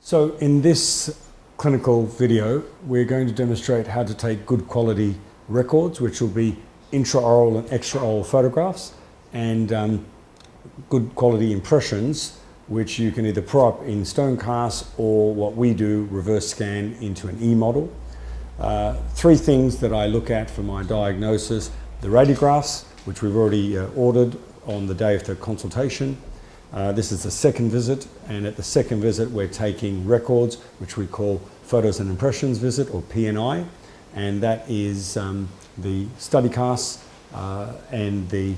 So in this clinical video, we're going to demonstrate how to take good quality records, which will be intraoral and extraoral photographs, and good quality impressions, which you can either put up in stone casts or what we do, reverse scan into an E-model. Three things that I look at for my diagnosis: the radiographs, which we've already ordered on the day of the consultation. This is the second visit, and at the second visit we're taking records, which we call photos and impressions visit, or PNI, and that is the study casts and the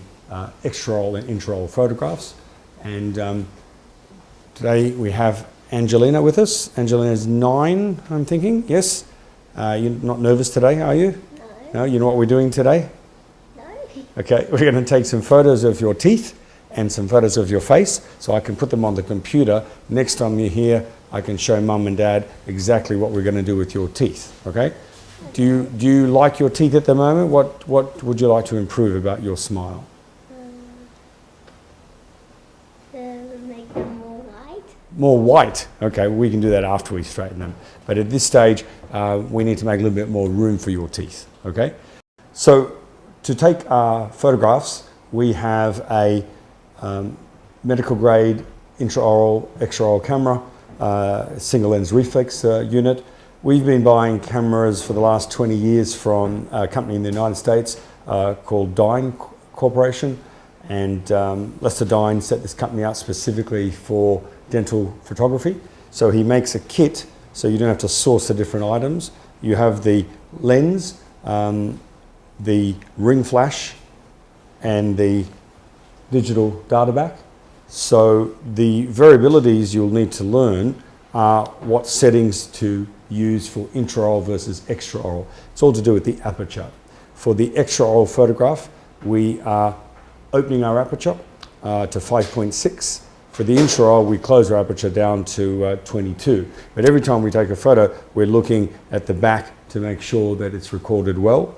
extraoral and intraoral photographs. And today we have Angelina with us. Angelina's 9, I'm thinking. Yes? You're not nervous today, are you? No. No? You know what we're doing today? No. Okay, we're going to take some photos of your teeth and some photos of your face, so I can put them on the computer. Next time you're here, I can show Mum and Dad exactly what we're going to do with your teeth. Okay? Do you like your teeth at the moment? What would you like to improve about your smile? Make them more white. More white. Okay, we can do that after we straighten them. But at this stage, we need to make a little bit more room for your teeth. Okay? So to take our photographs, we have a medical grade intraoral, extraoral camera, single lens reflex unit. We've been buying cameras for the last 20 years from a company in the United States called Dine Corporation. And Lester Dine set this company up specifically for dental photography. So he makes a kit so you don't have to source the different items. You have the lens, the ring flash, and the digital data back. So the variabilities you'll need to learn are what settings to use for intraoral versus extraoral. It's all to do with the aperture. For the extraoral photograph, we are opening our aperture to 5.6. For the intraoral, we close our aperture down to 22. But every time we take a photo, we're looking at the back to make sure that it's recorded well.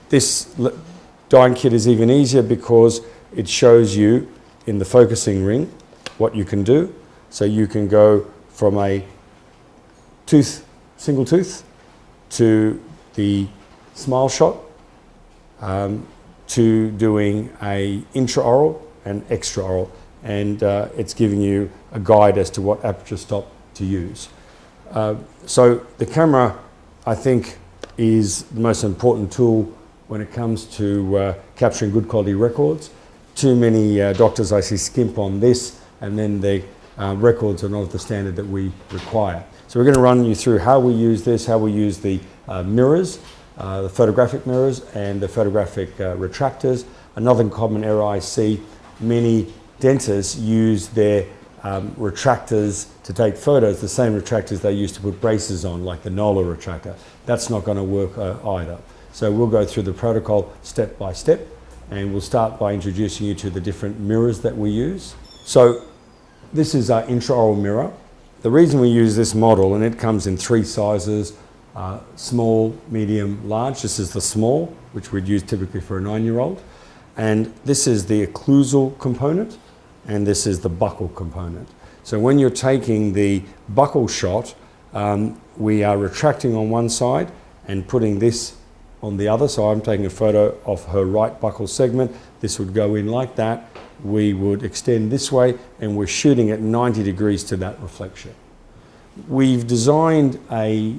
This Dine kit is even easier because it shows you in the focusing ring what you can do. So you can go from a single tooth to the smile shot, to doing a intraoral and extraoral, and it's giving you a guide as to what aperture stop to use. So the camera, I think, is the most important tool when it comes to capturing good quality records. Too many doctors I see skimp on this, and then the records are not of the standard that we require. So we're going to run you through how we use this, how we use the mirrors, the photographic mirrors and the photographic retractors. Another common error I see, many dentists use their retractors to take photos, the same retractors they use to put braces on, like the Nola retractor. That's not going to work either. So we'll go through the protocol step by step, and we'll start by introducing you to the different mirrors that we use. So this is our intraoral mirror. The reason we use this model, and it comes in 3 sizes, small, medium, large. This is the small, which we'd use typically for a 9-year-old. And this is the occlusal component, and this is the buccal component. So when you're taking the buccal shot, we are retracting on one side and putting this on the other. So I'm taking a photo of her right buccal segment. This would go in like that. We would extend this way, and we're shooting at 90 degrees to that reflection. We've designed a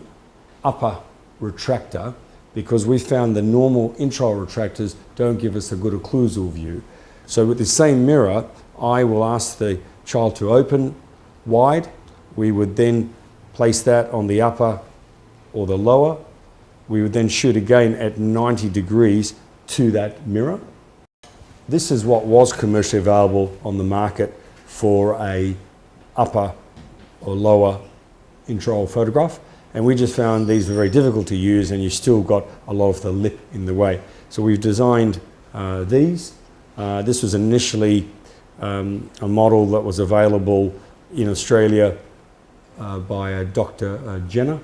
upper retractor because we found the normal intraoral retractors don't give us a good occlusal view. So with the same mirror, I will ask the child to open wide. We would then place that on the upper or the lower. We would then shoot again at 90 degrees to that mirror. This is what was commercially available on the market for a upper or lower intraoral photograph. And we just found these were very difficult to use, and you still got a lot of the lip in the way. So we've designed these. This was initially a model that was available in Australia by Dr. Jenner,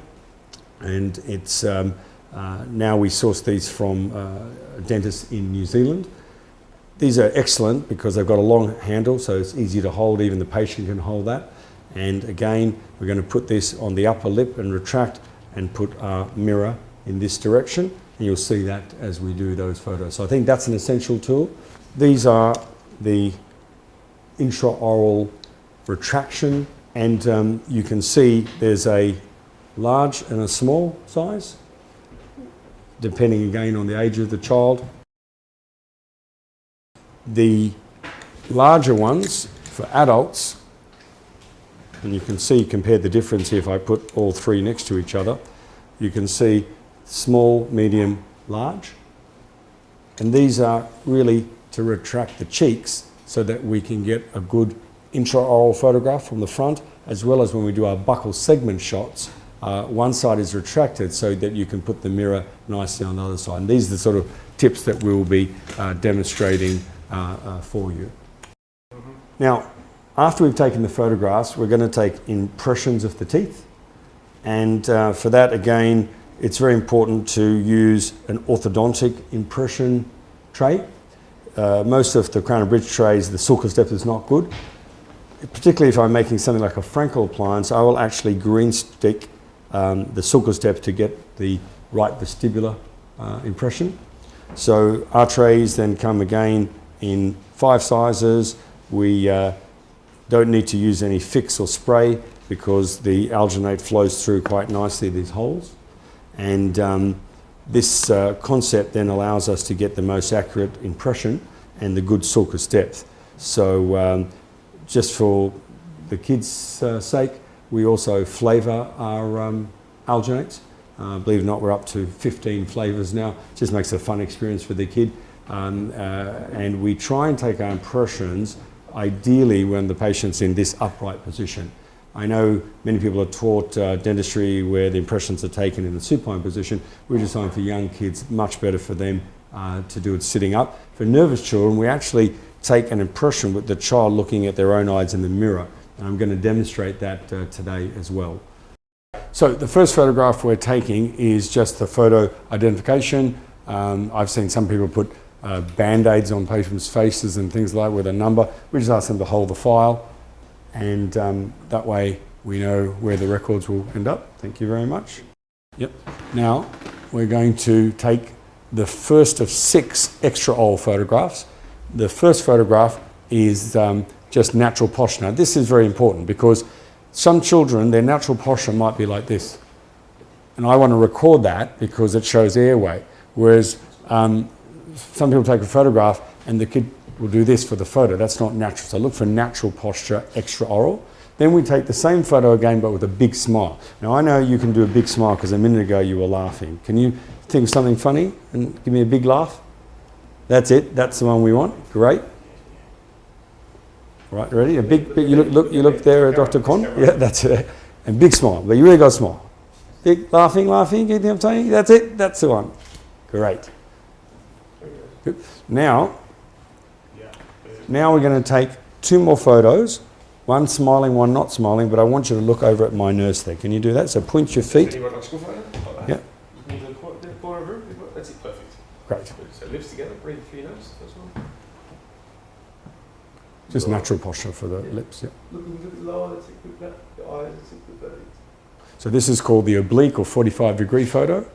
and it's now we source these from dentists in New Zealand. These are excellent because they've got a long handle, so it's easy to hold. Even the patient can hold that. And again, we're going to put this on the upper lip and retract and put our mirror in this direction. And you'll see that as we do those photos. So I think that's an essential tool. These are the intraoral retraction, and you can see there's a large and a small size, depending again on the age of the child. The larger ones for adults, and you can see, compare the difference here if I put all three next to each other. You can see small, medium, large. And these are really to retract the cheeks so that we can get a good intraoral photograph from the front, as well as when we do our buccal segment shots, one side is retracted so that you can put the mirror nicely on the other side. And these are the sort of tips that we'll be demonstrating for you. Now, after we've taken the photographs, we're going to take impressions of the teeth. And for that, again, it's very important to use an orthodontic impression tray. Most of the crown and bridge trays, the sulcus depth is not good. Particularly if I'm making something like a Frankel appliance, I will actually green stick the sulcus depth to get the right vestibular impression. So our trays then come again in 5 sizes. We don't need to use any fix or spray because the alginate flows through quite nicely these holes. And this concept then allows us to get the most accurate impression and the good sulcus depth. So just for the kids' sake, we also flavour our alginates. Believe it or not, we're up to 15 flavours now. It just makes it a fun experience for the kid. And we try and take our impressions ideally when the patient's in this upright position. I know many people are taught dentistry where the impressions are taken in the supine position. We're designed for young kids, much better for them to do it sitting up. For nervous children, we actually take an impression with the child looking at their own eyes in the mirror. And I'm going to demonstrate that today as well. So the first photograph we're taking is just the photo identification. I've seen some people put band-aids on patients' faces and things like that with a number. We just ask them to hold the file, and that way we know where the records will end up. Thank you very much. Yep. Now we're going to take the first of 6 extraoral photographs. The first photograph is just natural posture. Now this is very important because some children, their natural posture might be like this. And I want to record that because it shows airway. Whereas some people take a photograph and the kid will do this for the photo. That's not natural. So look for natural posture, extraoral. Then we take the same photo again, but with a big smile. Now I know you can do a big smile because a minute ago you were laughing. Can you think of something funny and give me a big laugh? That's it. That's the one we want. Great. Right, ready? A big you look there at Dr. Con. Yeah, that's it. And big smile. But you really got to smile. Big laughing. You think I'm saying? That's it. That's the one. Great. Good. Now we're going to take 2 more photos. One smiling, one not smiling. But I want you to look over at my nurse there. Can you do that? So point your feet. Yeah. That's it. Perfect. Great. So lips together. Breathe through your nose. First one. Just natural posture for the lips. Yeah. Looking a bit lower. That's it. Good. The eyes. That's it. Good. So this is called the oblique or 45-degree photo,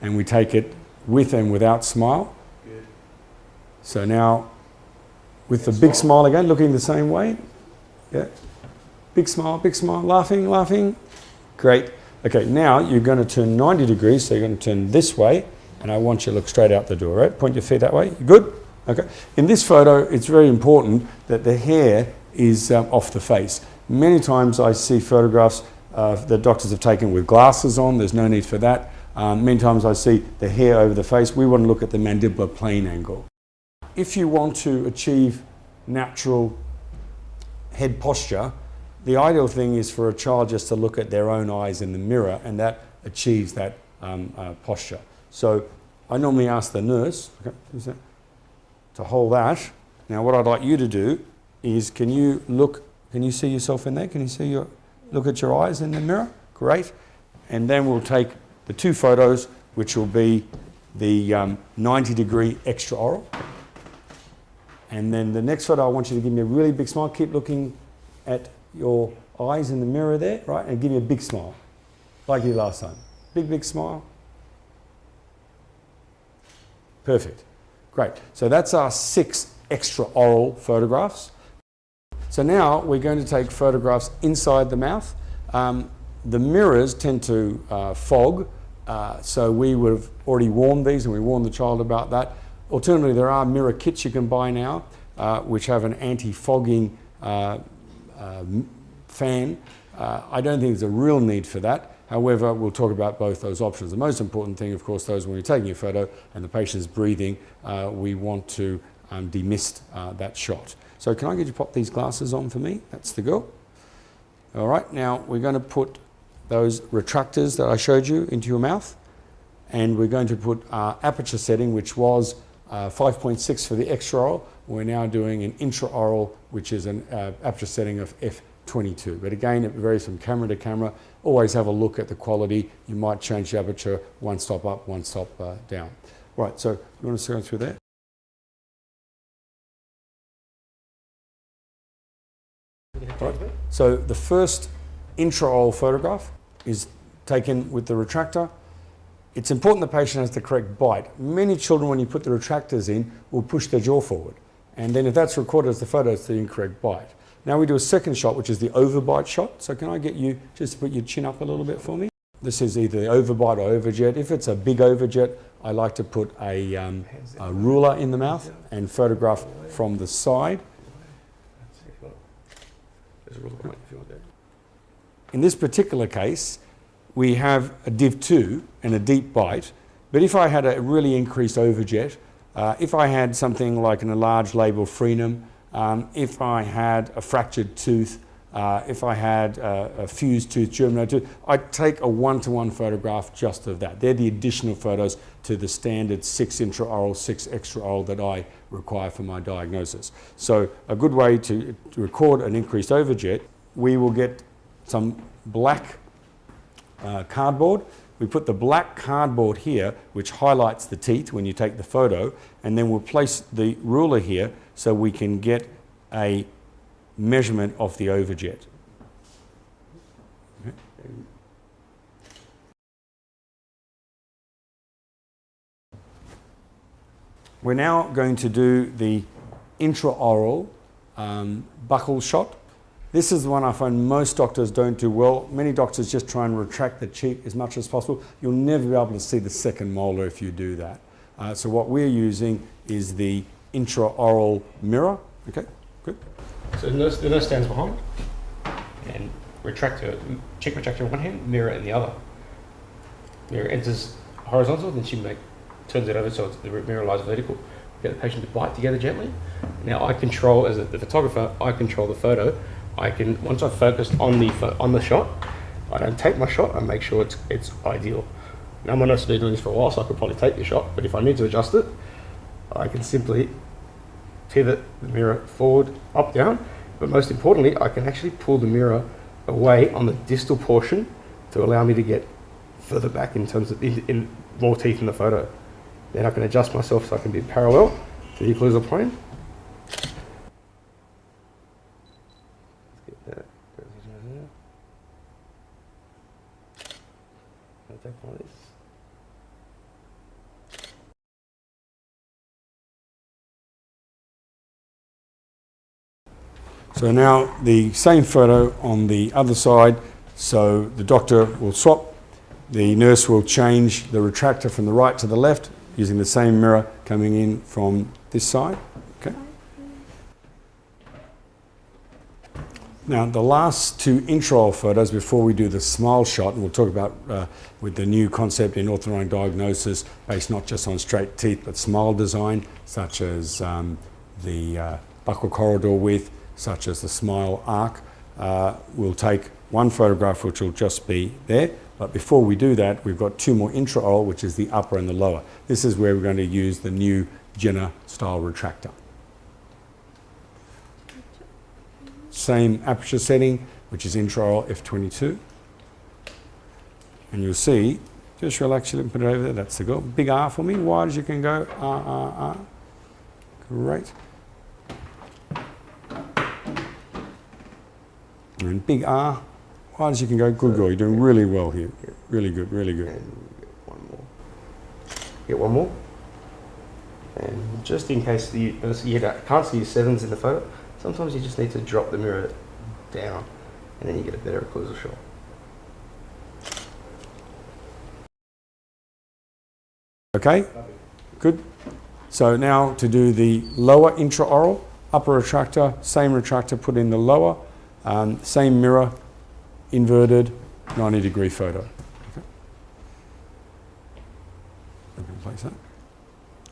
and we take it with and without smile. Good. So now, with the big smile again, looking the same way. Yeah. Big smile, laughing. Great. Okay, now you're going to turn 90 degrees, so you're going to turn this way, and I want you to look straight out the door, right? Point your feet that way. You good? Okay. In this photo, it's very important that the hair is off the face. Many times I see photographs that doctors have taken with glasses on. There's no need for that. Many times I see the hair over the face. We want to look at the mandibular plane angle. If you want to achieve natural head posture, the ideal thing is for a child just to look at their own eyes in the mirror, and that achieves that posture. So I normally ask the nurse to hold that. Now what I'd like you to do is, can you see yourself in there? Can you see look at your eyes in the mirror? Great. And then we'll take the 2 photos, which will be the 90-degree extraoral. And then the next photo, I want you to give me a really big smile. Keep looking at your eyes in the mirror there, right? And give you a big smile, like you did last time. Big, big smile. Perfect. Great. So that's our 6 extraoral photographs. So now we're going to take photographs inside the mouth. The mirrors tend to fog, so we would have already warned these, and we warned the child about that. Alternatively, there are mirror kits you can buy now, which have an anti-fogging fan. I don't think there's a real need for that. However, we'll talk about both those options. The most important thing, of course, those when you're taking a photo and the patient's breathing, we want to demist that shot. So can I get you to pop these glasses on for me? That's the go. All right, now we're going to put those retractors that I showed you into your mouth, and we're going to put our aperture setting, which was 5.6 for the extraoral. We're now doing an intraoral, which is an aperture setting of f/22. But again, it varies from camera to camera. Always have a look at the quality. You might change the aperture, one stop up, one stop down. Right, so you want to go through that? Right. So the first intraoral photograph is taken with the retractor. It's important the patient has the correct bite. Many children, when you put the retractors in, will push their jaw forward. And then if that's recorded as the photo, it's the incorrect bite. Now we do a second shot, which is the overbite shot. So can I get you just to put your chin up a little bit for me? This is either the overbite or overjet. If it's a big overjet, I like to put a ruler in the mouth and photograph from the side. In this particular case, we have a div 2 and a deep bite, but if I had a really increased overjet, if I had something like an enlarged labral frenum, if I had a fractured tooth, if I had a fused tooth, germinated tooth, I'd take a one-to-one photograph just of that. They're the additional photos to the standard 6 intraoral, 6 extraoral that I require for my diagnosis. So a good way to record an increased overjet, we will get some black cardboard. We put the black cardboard here, which highlights the teeth when you take the photo, and then we'll place the ruler here so we can get a measurement of the overjet. Okay. We're now going to do the intraoral buccal shot. This is the one I find most doctors don't do well. Many doctors just try and retract the cheek as much as possible. You'll never be able to see the second molar if you do that. So what we're using is the intraoral mirror. Okay, good. So the nurse stands behind and cheek retractor in one hand, mirror in the other. Mirror enters horizontal, then she turns it over so the mirror lies vertical. Get the patient to bite together gently. Now I control, as the photographer, I control the photo. I can, once I've focused on the shot, I don't take my shot, I make sure it's ideal. Now my nurse has been doing this for a while, so I could probably take the shot, but if I need to adjust it, I can simply pivot the mirror forward, up, down, but most importantly, I can actually pull the mirror away on the distal portion to allow me to get further back in terms of in more teeth in the photo. Then I can adjust myself so I can be parallel to the occlusal plane. So now the same photo on the other side. So the doctor will swap. The nurse will change the retractor from the right to the left using the same mirror coming in from this side. Okay. Now the last 2 intraoral photos before we do the smile shot, and we'll talk about with the new concept in orthodontic diagnosis based not just on straight teeth but smile design, such as the buccal corridor width, such as the smile arc. We'll take one photograph which will just be there, but before we do that we've got 2 more intraoral, which is the upper and the lower. This is where we're going to use the new Jenner style retractor. Same aperture setting, which is intraoral f/22, and you'll see, just relax your lip and put it over there, that's the goal. Big R for me, wide as you can go, R. Great. And big R, wide as you can go. Good girl, you're doing really well here. Really good, really good. And one more. Get one more. And just in case you can't see your 7s in the photo, sometimes you just need to drop the mirror down and then you get a better occlusal shot. Okay, good. So now to do the lower intraoral, upper retractor, same retractor, put in the lower, same mirror, inverted, 90-degree photo. Okay. I can place that.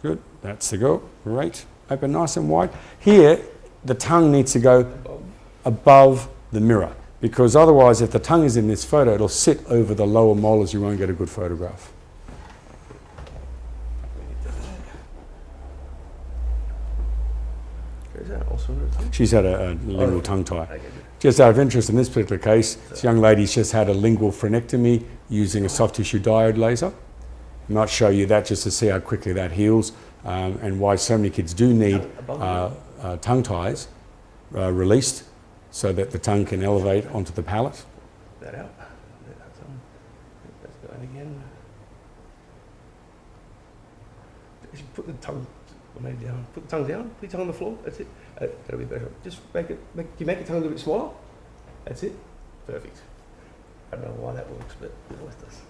Good, that's the go. Great. Open nice and wide. Here, the tongue needs to go above the mirror, because otherwise if the tongue is in this photo, it'll sit over the lower molars, you won't get a good photograph. Is that also under the tongue? She's had a lingual tongue tie. Okay, good. Just out of interest, in this particular case, this young lady's just had a lingual frenectomy using a soft tissue diode laser. I might show you that just to see how quickly that heals, and why so many kids do need tongue ties released so that the tongue can elevate onto the palate. That out. That's going again. Put the tongue maybe down. Put the tongue down. Put your tongue on the floor. That's it. That'll be better. Just make it. You make your tongue a little bit smaller. That's it. Perfect. I don't know why that works, but it always does.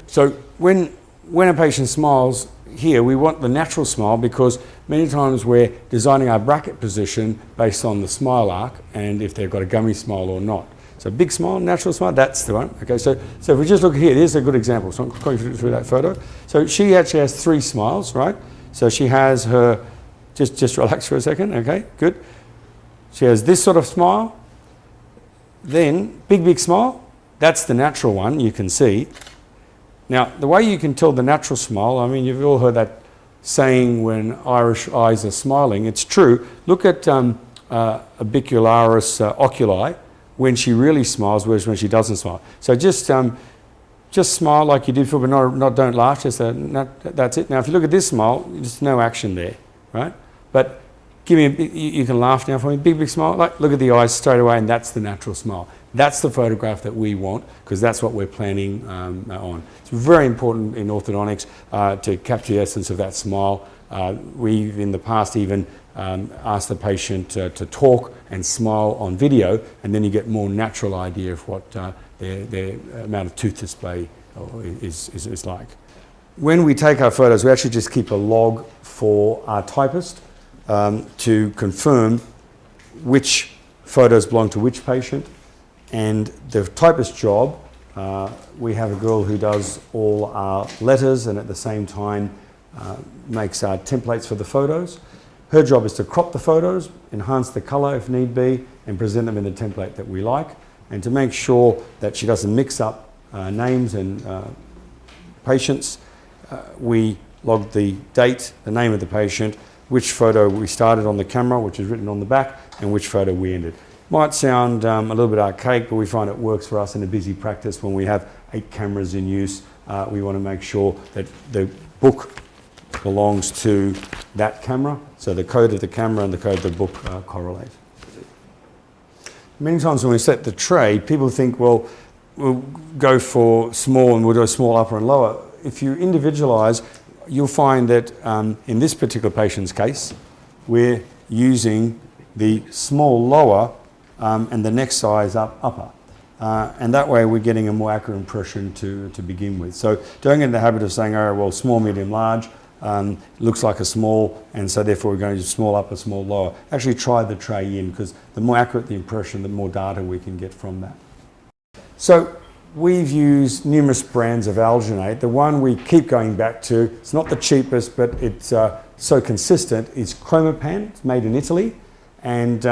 So when a patient smiles here, we want the natural smile, because many times we're designing our bracket position based on the smile arc and if they've got a gummy smile or not. So big smile, natural smile, that's the one. Okay, so if we just look here, here's a good example. So I'm going through that photo. So she actually has 3 smiles, right? So she has her, just relax for a second, okay, good. She has this sort of smile, then big smile, that's the natural one, you can see. Now, the way you can tell the natural smile, I mean, you've all heard that saying when Irish eyes are smiling, it's true. Look at orbicularis oculi when she really smiles, whereas when she doesn't smile. So just smile like you did before, but not don't laugh, just that's it. Now, if you look at this smile, there's no action there, right? But give me you can laugh now for me, big smile, like look at the eyes straight away, and that's the natural smile. That's the photograph that we want, because that's what we're planning on. It's very important in orthodontics to capture the essence of that smile. We've in the past even asked the patient to talk and smile on video, and then you get more natural idea of what their amount of tooth display is like. When we take our photos, we actually just keep a log for our typist to confirm which photos belong to which patient. And the typist job, we have a girl who does all our letters and at the same time makes our templates for the photos. Her job is to crop the photos, enhance the colour if need be, and present them in the template that we like, and to make sure that she doesn't mix up names and patients. We log the date, the name of the patient, which photo we started on the camera, which is written on the back, and which photo we ended. Might sound a little bit archaic, but we find it works for us in a busy practice. When we have 8 cameras in use, we want to make sure that the book belongs to that camera, so the code of the camera and the code of the book correlate. Many times when we set the tray, people think, well, we'll go for small and we'll do a small upper and lower. If you individualise, you'll find that in this particular patient's case, we're using the small lower and the next size upper. And that way we're getting a more accurate impression to begin with. So don't get in the habit of saying, oh, well, small, medium, large, looks like a small, and so therefore we're going to do small upper, small lower. Actually try the tray in, because the more accurate the impression, the more data we can get from that. So we've used numerous brands of alginate. The one we keep going back to, it's not the cheapest, but it's so consistent, is Chromapan. It's made in Italy. And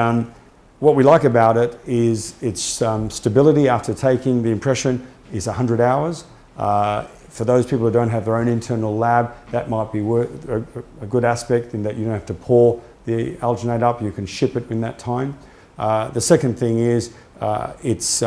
what we like about it is its stability after taking the impression is 100 hours. For those people who don't have their own internal lab, that might be a good aspect in that you don't have to pour the alginate up, you can ship it in that time. The second thing is its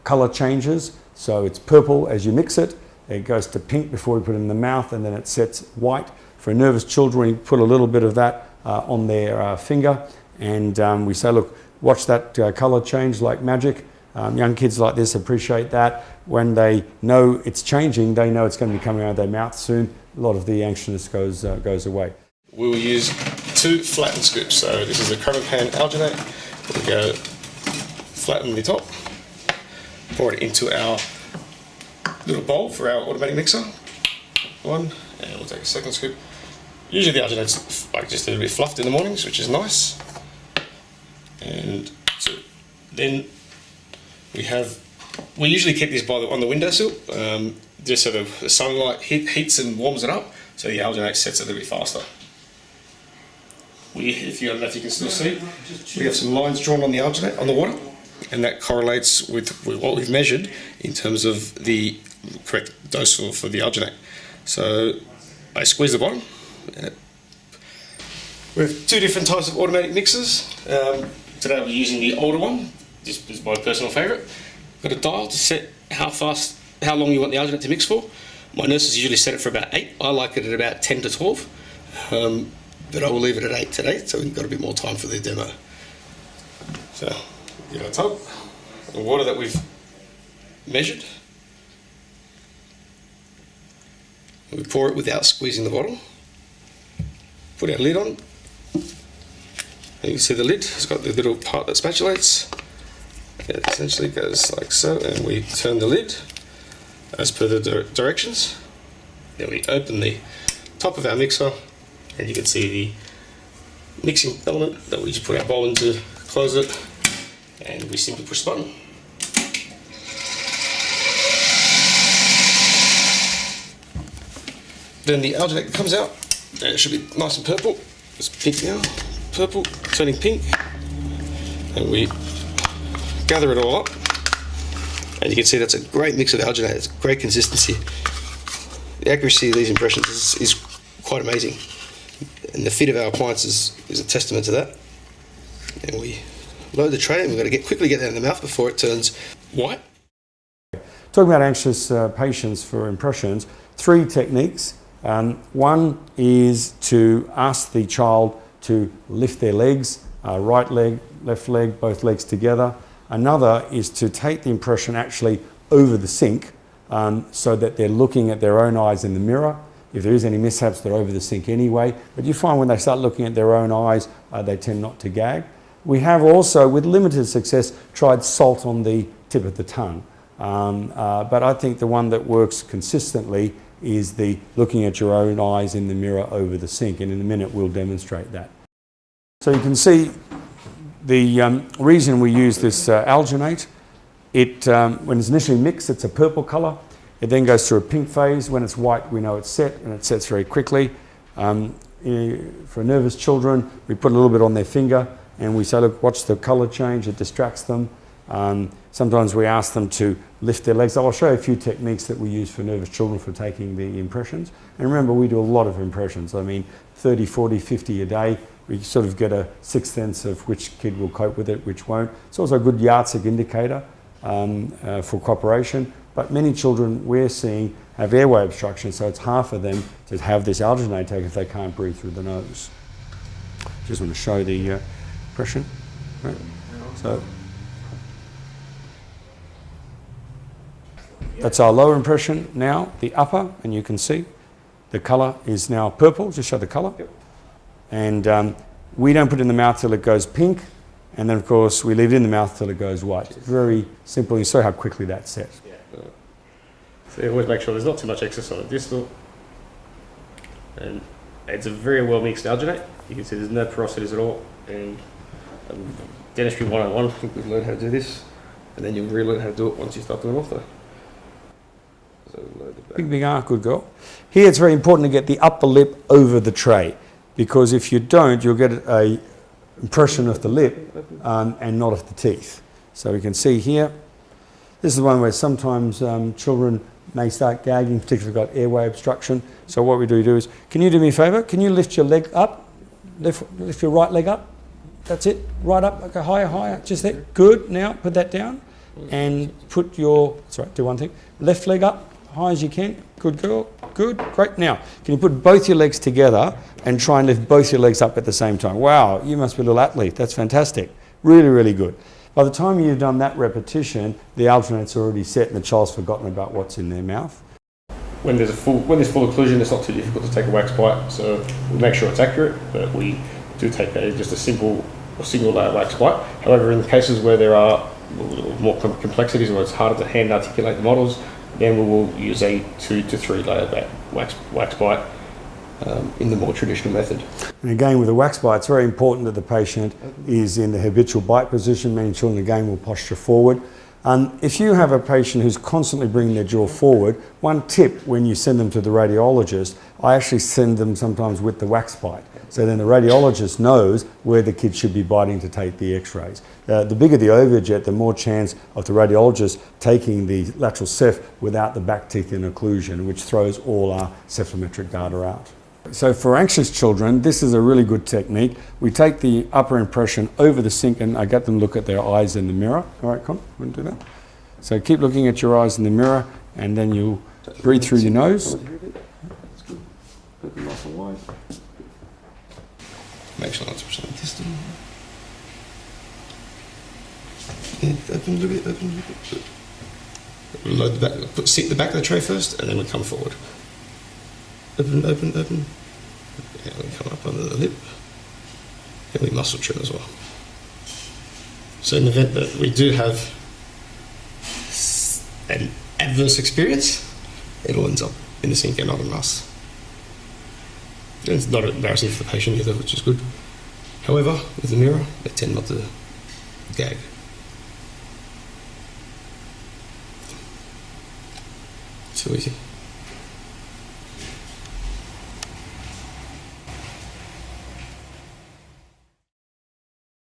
colour changes, so it's purple as you mix it, it goes to pink before we put it in the mouth, and then it sets white. For nervous children, you put a little bit of that on their finger, and we say, look, watch that colour change like magic. Young kids like this appreciate that. When they know it's changing, they know it's going to be coming out of their mouth soon. A lot of the anxiousness goes away. We will use 2 flattened scoops. So this is a Chromapan alginate. We go flatten the top, pour it into our little bowl for our automatic mixer. One, and we'll take a second scoop. Usually the alginate's like just a little bit fluffed in the mornings, which is nice. And so then we usually keep this on the windowsill, just so the sunlight heats and warms it up, so the alginate sets a little bit faster. I don't know if you can still see, we have some lines drawn on the alginate, on the water, and that correlates with what we've measured in terms of the correct dose for the alginate. So I squeeze the bottom. We have 2 different types of automatic mixers. Today we're using the older one. This is my personal favourite. Got a dial to set how long you want the alginate to mix for. My nurses usually set it for about 8. I like it at about 10 to 12. But I will leave it at 8 today, so we've got a bit more time for the demo. So, get our tub, the water that we've measured. We pour it without squeezing the bottle. Put our lid on. And you can see the lid has got the little part that spatulates. It essentially goes like so, and we turn the lid as per the directions. Then we open the top of our mixer, and you can see the mixing element that we just put our bowl into, close it, and we simply push the button. Then the alginate comes out, and it should be nice and purple. It's pink now, purple, turning pink, and we gather it all up, and you can see that's a great mix of alginate. It's great consistency. The accuracy of these impressions is quite amazing, and the fit of our appliance is a testament to that. And we load the tray, and we've got to quickly get that in the mouth before it turns white. Talking about anxious patients for impressions, 3 techniques. One is to ask the child to lift their legs, right leg, left leg, both legs together. Another is to take the impression actually over the sink, so that they're looking at their own eyes in the mirror. If there is any mishaps, they're over the sink anyway. But you find when they start looking at their own eyes, they tend not to gag. We have also, with limited success, tried salt on the tip of the tongue. But I think the one that works consistently is the looking at your own eyes in the mirror over the sink, and in a minute we'll demonstrate that. So you can see the reason we use this alginate. When it's initially mixed, it's a purple colour. It then goes through a pink phase. When it's white, we know it's set, and it sets very quickly. For nervous children, we put a little bit on their finger, and we say, look, watch the colour change. It distracts them. Sometimes we ask them to lift their legs. I'll show you a few techniques that we use for nervous children for taking the impressions. And remember, we do a lot of impressions. I mean, 30, 40, 50 a day. We sort of get a sixth sense of which kid will cope with it, which won't. It's also a good yardstick indicator for cooperation. But many children we're seeing have airway obstruction, so it's half of them to have this alginate taken if they can't breathe through the nose. Just want to show the impression. Right. So that's our lower impression now, the upper, and you can see the colour is now purple. Just show the colour. Yep. And we don't put it in the mouth till it goes pink, and then of course we leave it in the mouth till it goes white. Very simple. You saw how quickly that's set. Yeah. So you always make sure there's not too much excess on the distal, and it's a very well mixed alginate. You can see there's no porosities at all, and dentistry 101, I think we've learned how to do this, and then you'll relearn how to do it once you start doing ortho. So load it back. Big R, good girl. Here it's very important to get the upper lip over the tray, because if you don't, you'll get a impression of the lip and not of the teeth. So we can see here, this is one where sometimes children may start gagging, particularly if they've got airway obstruction. So what we do is, can you do me a favour? Can you lift your leg up? Lift your right leg up. That's it. Right up. Okay, higher, higher. Just that. Good. Now put that down and put your, that's right, do one thing. Left leg up. high as you can. Good girl. Good. Great. Now, can you put both your legs together and try and lift both your legs up at the same time? Wow, you must be a little athlete. That's fantastic. Really, really good. By the time you've done that repetition, the alternate's already set and the child's forgotten about what's in their mouth. When there's full occlusion, it's not too difficult to take a wax bite, so we make sure it's accurate, but we do take just a single layer wax bite. However, in the cases where there are more complexities, where it's harder to hand articulate the models, then we will use a 2 to 3 layer wax bite in the more traditional method. And again, with a wax bite, it's very important that the patient is in the habitual bite position. Many children, again, will posture forward. If you have a patient who's constantly bringing their jaw forward, one tip when you send them to the radiologist, I actually send them sometimes with the wax bite. So then the radiologist knows where the kid should be biting to take the x-rays. The bigger the overjet, the more chance of the radiologist taking the lateral ceph without the back teeth in occlusion, which throws all our cephalometric data out. So for anxious children, this is a really good technique. We take the upper impression over the sink and I get them look at their eyes in the mirror. All right, Con, want to do that? So keep looking at your eyes in the mirror and then you'll breathe through your nose. That's good. Open muscle wide. Make sure not to push like this. Yeah, open a little bit, open a little bit. Load the back, sit the back of the tray first and then we come forward. Open, open, open. Yeah, we come up under the lip. And we muscle trim as well. So in the event that we do have an adverse experience, it all ends up in the sink and not on us. And it's not embarrassing for the patient either, which is good. However, with the mirror, they tend not to gag. Too easy.